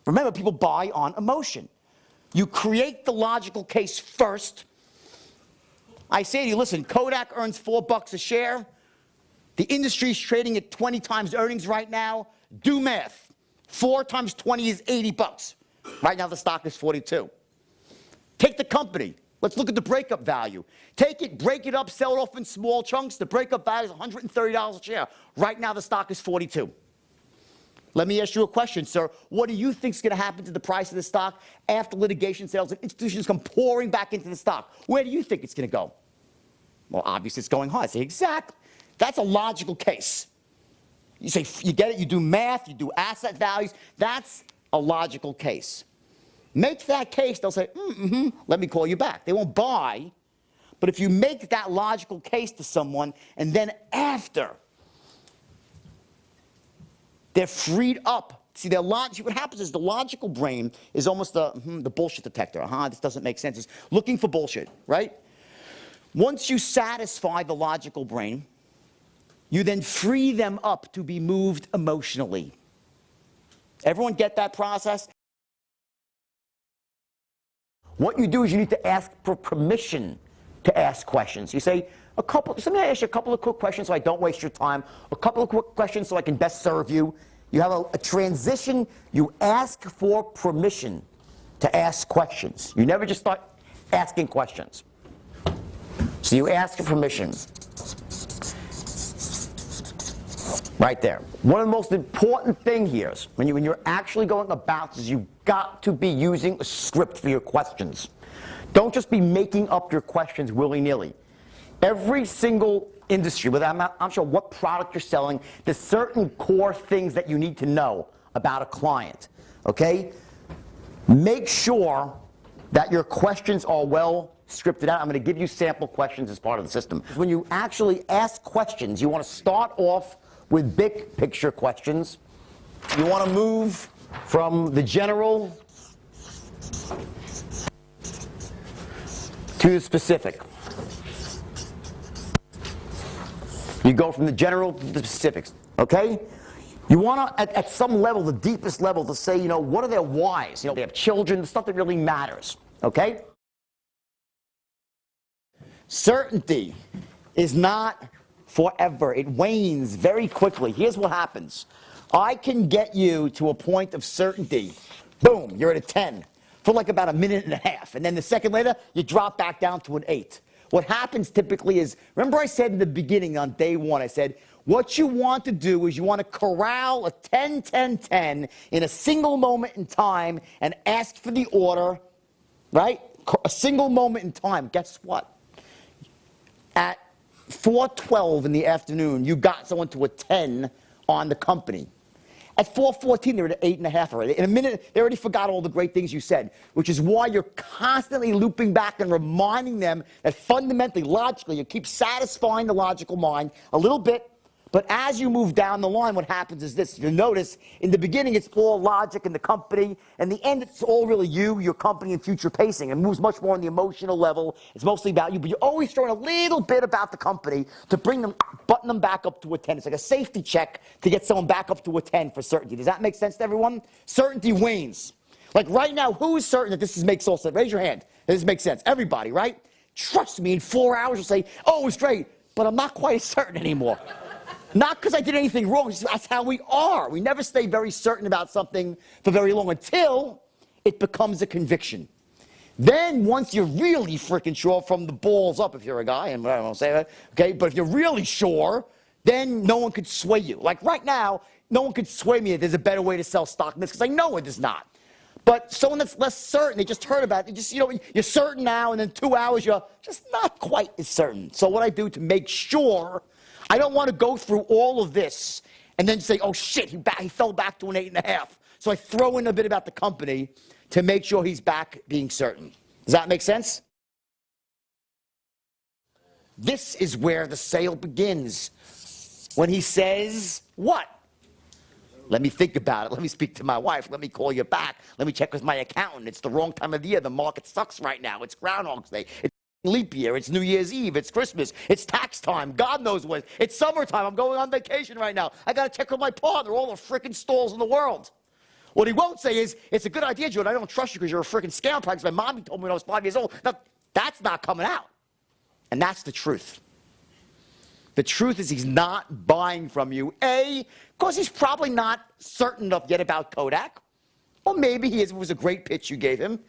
Remember, people buy on emotion. You create the logical case first. I say to you, listen, Kodak earns $4 a share. The industry's trading at 20 times earnings right now. Do math. 4 times 20 is $80. Right now the stock is 42. Take the company. Let's look at the breakup value. Take it, break it up, sell it off in small chunks. The breakup value is $130 a share. Right now the stock is 42. Let me ask you a question, sir. What do you think is going to happen to the price of the stock after litigation sales and institutions come pouring back into the stock? Where do you think it's going to go? Well, obviously it's going high. I say, exactly. That's a logical case. You say, you get it, you do math, you do asset values. That's a logical case. Make that case, they'll say, let me call you back. They won't buy. But if you make that logical case to someone, and then after they're freed up. See, what happens is the logical brain is almost the bullshit detector. This doesn't make sense. It's looking for bullshit, right? Once you satisfy the logical brain, you then free them up to be moved emotionally. Everyone get that process? What you do is you need to ask for permission to ask questions. You say, let me ask you a couple of quick questions so I don't waste your time. A couple of quick questions so I can best serve you. You have a transition. You ask for permission to ask questions. You never just start asking questions. So you ask for permission. Right there. One of the most important things here is when you're actually going about this, you've got to be using a script for your questions. Don't just be making up your questions willy-nilly. Every single industry, I'm not sure what product you're selling, there's certain core things that you need to know about a client, okay? Make sure that your questions are well scripted out. I'm going to give you sample questions as part of the system. When you actually ask questions, you want to start off with big picture questions. You want to move from the general to the specific. You go from the general to the specifics, okay? You want to, at some level, the deepest level, to say, what are their whys? They have children, the stuff that really matters, okay? Certainty is not forever. It wanes very quickly. Here's what happens. I can get you to a point of certainty. Boom, you're at a 10 for like about a minute and a half. And then the second later, you drop back down to an 8. What happens typically is, remember I said in the beginning on day 1, I said, what you want to do is you want to corral a 10, 10, 10 in a single moment in time and ask for the order, right? A single moment in time. Guess what? At 4:12 in the afternoon, you got someone to a 10 on the company. At 4:14, they're at 8.5 already. In a minute, they already forgot all the great things you said, which is why you're constantly looping back and reminding them that fundamentally, logically, you keep satisfying the logical mind a little bit. But as you move down the line, what happens is this. You'll notice in the beginning, it's all logic and the company. In the end, it's all really you, your company, and future pacing. It moves much more on the emotional level. It's mostly about you, but you're always throwing a little bit about the company to button them back up to a 10. It's like a safety check to get someone back up to a 10 for certainty. Does that make sense to everyone? Certainty wanes. Like right now, who is certain that this makes all sense? Raise your hand. This makes sense. Everybody, right? Trust me, in 4 hours you'll say, oh, it was great, but I'm not quite as certain anymore. Not because I did anything wrong, that's how we are. We never stay very certain about something for very long until it becomes a conviction. Then once you're really freaking sure from the balls up, if you're a guy, and I don't say that, okay, but if you're really sure, then no one could sway you. Like right now, no one could sway me that there's a better way to sell stock than this, because I know it is not. But someone that's less certain, they just heard about it, you're certain now, and in 2 hours you're just not quite as certain. So what I do to make sure, I don't want to go through all of this and then say, oh shit, he fell back to an 8.5. So I throw in a bit about the company to make sure he's back being certain. Does that make sense? This is where the sale begins. When he says, what? Let me think about it. Let me speak to my wife. Let me call you back. Let me check with my accountant. It's the wrong time of the year. The market sucks right now. It's Groundhog's Day. It's leap year. It's New Year's Eve. It's Christmas. It's tax time. God knows what. It's summertime. I'm going on vacation right now. I got to check with my partner. All the frickin' stalls in the world. What he won't say is, it's a good idea, Jordan. I don't trust you because you're a freaking scam because my mommy told me when I was 5 years old. Now, that's not coming out. And that's the truth. The truth is he's not buying from you, A, because he's probably not certain enough yet about Kodak. Or maybe he is, it was a great pitch you gave him.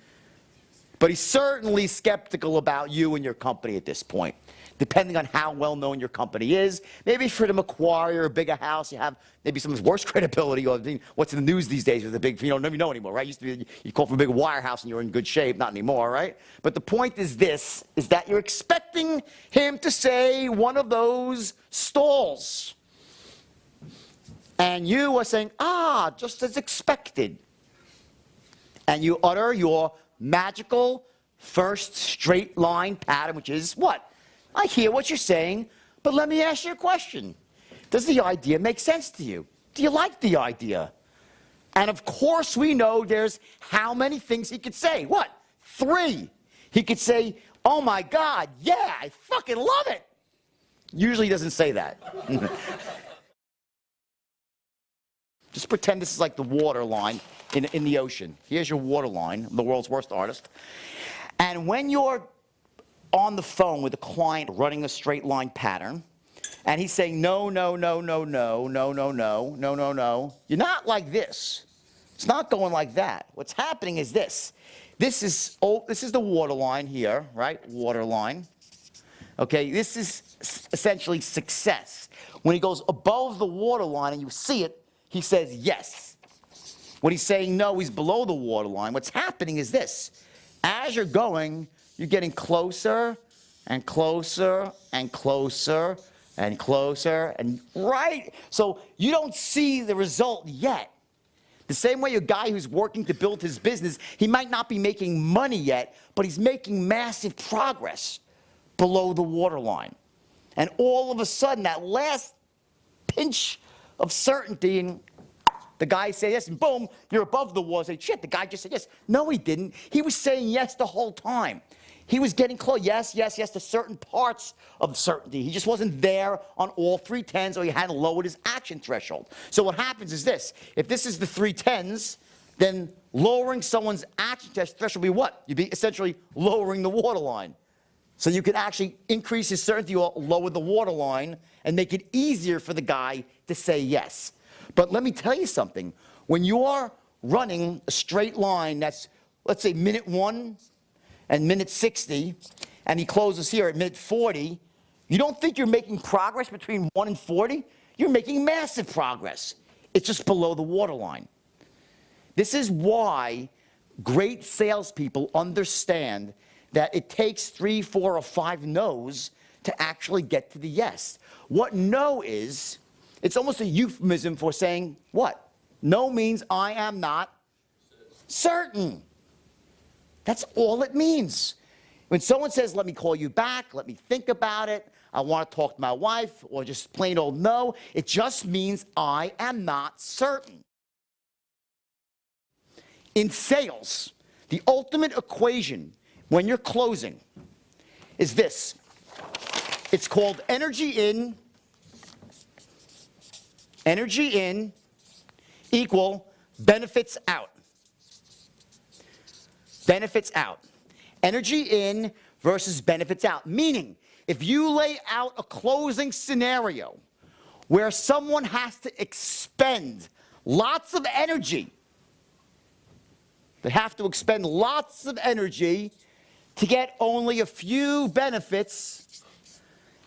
But he's certainly skeptical about you and your company at this point, depending on how well-known your company is. Maybe for them acquire a bigger house, you have maybe some worse credibility. Or what's in the news these days with the big, you don't even know anymore, right? Used to be, you call for a big wirehouse and you're in good shape, not anymore, right? But the point is this, is that you're expecting him to say one of those stalls. And you are saying, just as expected. And you utter your magical first straight line pattern, which is what? I hear what you're saying, but let me ask you a question. Does the idea make sense to you? Do you like the idea? And of course we know there's how many things he could say. What? 3. He could say, oh my God, yeah, I fucking love it. Usually he doesn't say that. Just pretend this is like the water line in the ocean. Here's your water line, the world's worst artist. And when you're on the phone with a client running a straight line pattern, and he's saying, no, no, no, no, no, no, no, no, no, no, no, you're not like this. It's not going like that. What's happening is this. This is the water line here, right? Water line. Okay, this is essentially success. When he goes above the water line and you see it, he says yes. When he's saying no, he's below the water line. What's happening is this. As you're going, you're getting closer and closer and closer and closer and right. So you don't see the result yet. The same way a guy who's working to build his business, he might not be making money yet, but he's making massive progress below the waterline. And all of a sudden, that last pinch of certainty, and the guy said yes, and boom, you're above the wall. Say, shit, the guy just said yes. No, he didn't. He was saying yes the whole time. He was getting close, yes, yes, yes, to certain parts of certainty. He just wasn't there on all 3 tens, or he hadn't lowered his action threshold. So what happens is this. If this is the 3 tens, then lowering someone's action threshold would be what? You'd be essentially lowering the waterline. So you could actually increase his certainty or lower the waterline and make it easier for the guy to say yes. But let me tell you something. When you are running a straight line that's, let's say, minute 1 and minute 60, and he closes here at minute 40, you don't think you're making progress between 1 and 40? You're making massive progress. It's just below the waterline. This is why great salespeople understand that it takes 3, 4, or 5 no's to actually get to the yes. What no is, it's almost a euphemism for saying what? No means I am not certain. That's all it means. When someone says, let me call you back, let me think about it, I want to talk to my wife, or just plain old no, it just means I am not certain. In sales, the ultimate equation when you're closing is this. It's called energy in equal benefits out. Benefits out. Energy in versus benefits out. Meaning, if you lay out a closing scenario where someone has to expend lots of energy, they have to expend lots of energy to get only a few benefits,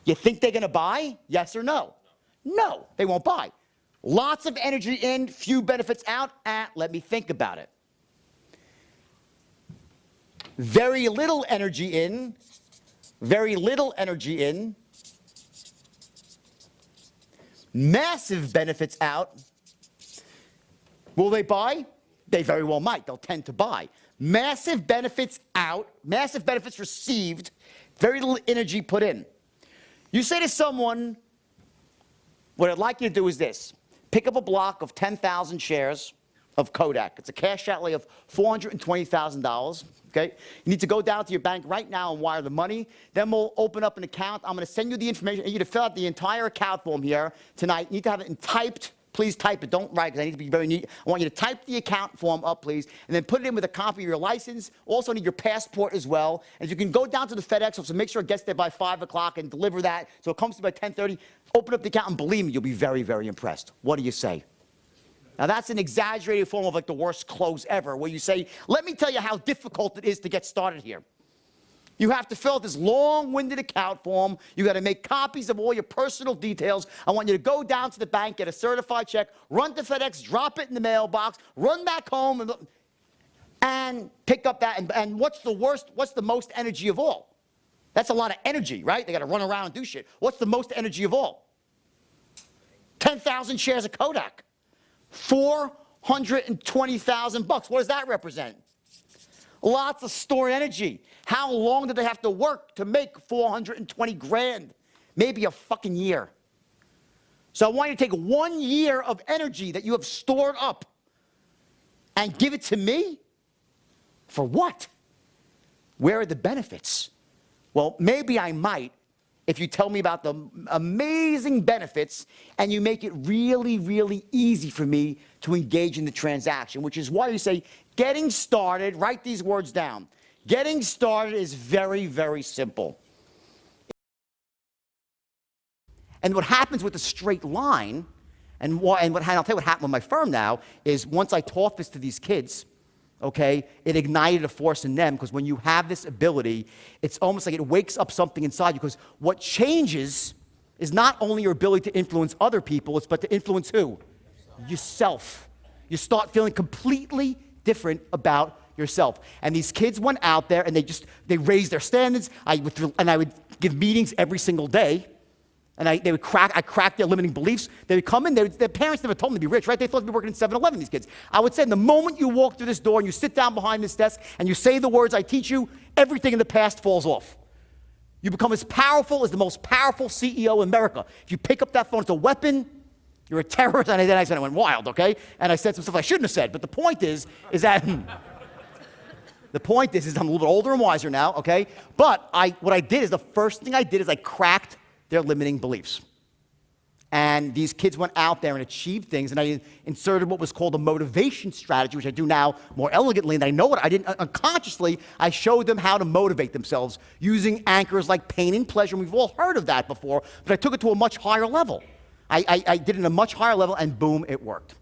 you think they're going to buy? Yes or no? No, they won't buy. Lots of energy in, few benefits out, let me think about it. Very little energy in, massive benefits out. Will they buy? They very well might. They'll tend to buy. Massive benefits out, massive benefits received, very little energy put in. You say to someone, what I'd like you to do is this. Pick up a block of 10,000 shares of Kodak. It's a cash outlay of $420,000. Okay? You need to go down to your bank right now and wire the money. Then we'll open up an account. I'm going to send you the information. I need you to fill out the entire account form here tonight. You need to have it in typed please type it. Don't write, because I need to be very neat. I want you to type the account form up, please, and then put it in with a copy of your license. Also need your passport as well. And you can go down to the FedEx office and make sure it gets there by 5 o'clock and deliver that so it comes to you by 10:30. Open up the account, and believe me, you'll be very, very impressed. What do you say? Now, that's an exaggerated form of like the worst close ever, where you say, let me tell you how difficult it is to get started here. You have to fill out this long-winded account form. You got to make copies of all your personal details. I want you to go down to the bank, get a certified check, run to FedEx, drop it in the mailbox, run back home, and pick up that. And what's the worst? What's the most energy of all? That's a lot of energy, right? They got to run around and do shit. What's the most energy of all? 10,000 shares of Kodak. $420,000. What does that represent? Lots of stored energy. How long did they have to work to make 420 grand? Maybe a fucking year. So I want you to take 1 year of energy that you have stored up and give it to me? For what? Where are the benefits? Well, maybe I might if you tell me about the amazing benefits and you make it really, really easy for me to engage in the transaction, which is why you say, getting started, write these words down. Getting started is very, very simple. And what happens with a straight line, and I'll tell you what happened with my firm now, is once I taught this to these kids, okay, it ignited a force in them, because when you have this ability, it's almost like it wakes up something inside you, because what changes is not only your ability to influence other people, but to influence who? Yourself. You start feeling completely different about yourself. And these kids went out there and they raised their standards. I would give meetings every single day. And I cracked their limiting beliefs. They would come in, their parents never told them to be rich, right? They thought they'd be working in 7-Eleven, these kids. I would say, the moment you walk through this door and you sit down behind this desk and you say the words I teach you, everything in the past falls off. You become as powerful as the most powerful CEO in America. If you pick up that phone, it's a weapon. You're a terrorist. And then I said, I went wild, okay? And I said some stuff I shouldn't have said. But the point is that the point is I'm a little bit older and wiser now, okay? But what I did is, the first thing I did is I cracked their limiting beliefs. And these kids went out there and achieved things, and I inserted what was called a motivation strategy, which I do now more elegantly, and I know it. I didn't unconsciously. I showed them how to motivate themselves using anchors like pain and pleasure. And we've all heard of that before, but I took it to a much higher level. I did it at a much higher level, and boom, it worked.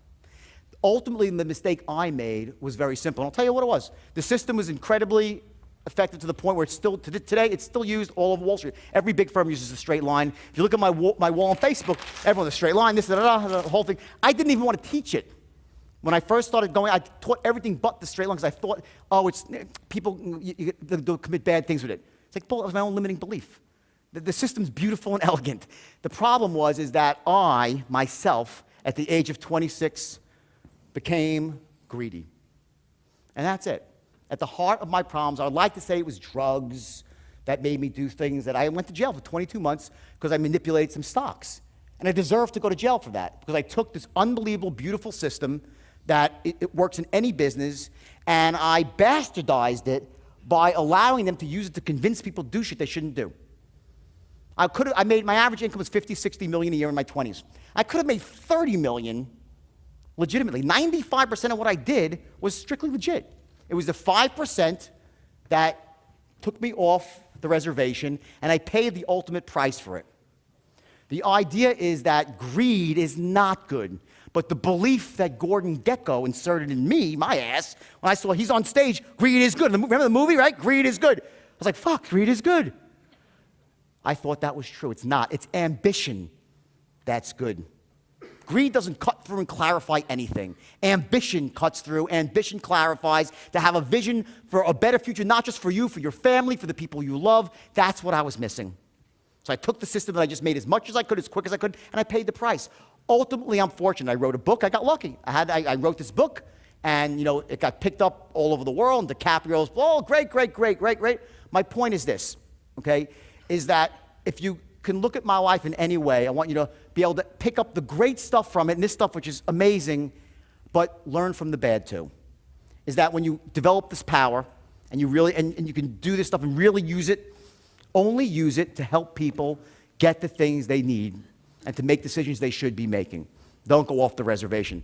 Ultimately, the mistake I made was very simple, and I'll tell you what it was. The system was incredibly effective to the point where it's still, today, it's still used all over Wall Street. Every big firm uses a straight line. If you look at my wall on Facebook, everyone's a straight line, this, the whole thing. I didn't even want to teach it. When I first started going, I taught everything but the straight line, because I thought, oh, people they'll commit bad things with it. It's like, it was my own limiting belief. The system's beautiful and elegant. The problem is that I, myself, at the age of 26, became greedy. And that's it. At the heart of my problems, I would like to say it was drugs that made me do things that I went to jail for 22 months because I manipulated some stocks. And I deserve to go to jail for that, because I took this unbelievable, beautiful system that it works in any business, and I bastardized it by allowing them to use it to convince people to do shit they shouldn't do. My average income was 50, 60 million a year in my 20s. I could have made 30 million legitimately. 95% of what I did was strictly legit. It was the 5% that took me off the reservation, and I paid the ultimate price for it. The idea is that greed is not good, but the belief that Gordon Gekko inserted in me, my ass, when I saw he's on stage, greed is good. Remember the movie, right? Greed is good. I was like, fuck, greed is good. I thought that was true. It's not. It's ambition that's good. Greed doesn't cut through and clarify anything. Ambition cuts through. Ambition clarifies. To have a vision for a better future, not just for you, for your family, for the people you love. That's what I was missing. So I took the system that I just made as much as I could, as quick as I could, and I paid the price. Ultimately, I'm fortunate. I wrote a book. I got lucky. I wrote this book, and it got picked up all over the world. And DiCaprio's, oh, great, great, great, great, great. My point is this, okay, is that if you can look at my life in any way, I want you to be able to pick up the great stuff from it, and this stuff which is amazing, but learn from the bad too. Is that when you develop this power, and you really, and you can do this stuff and really use it, only use it to help people get the things they need and to make decisions they should be making. Don't go off the reservation.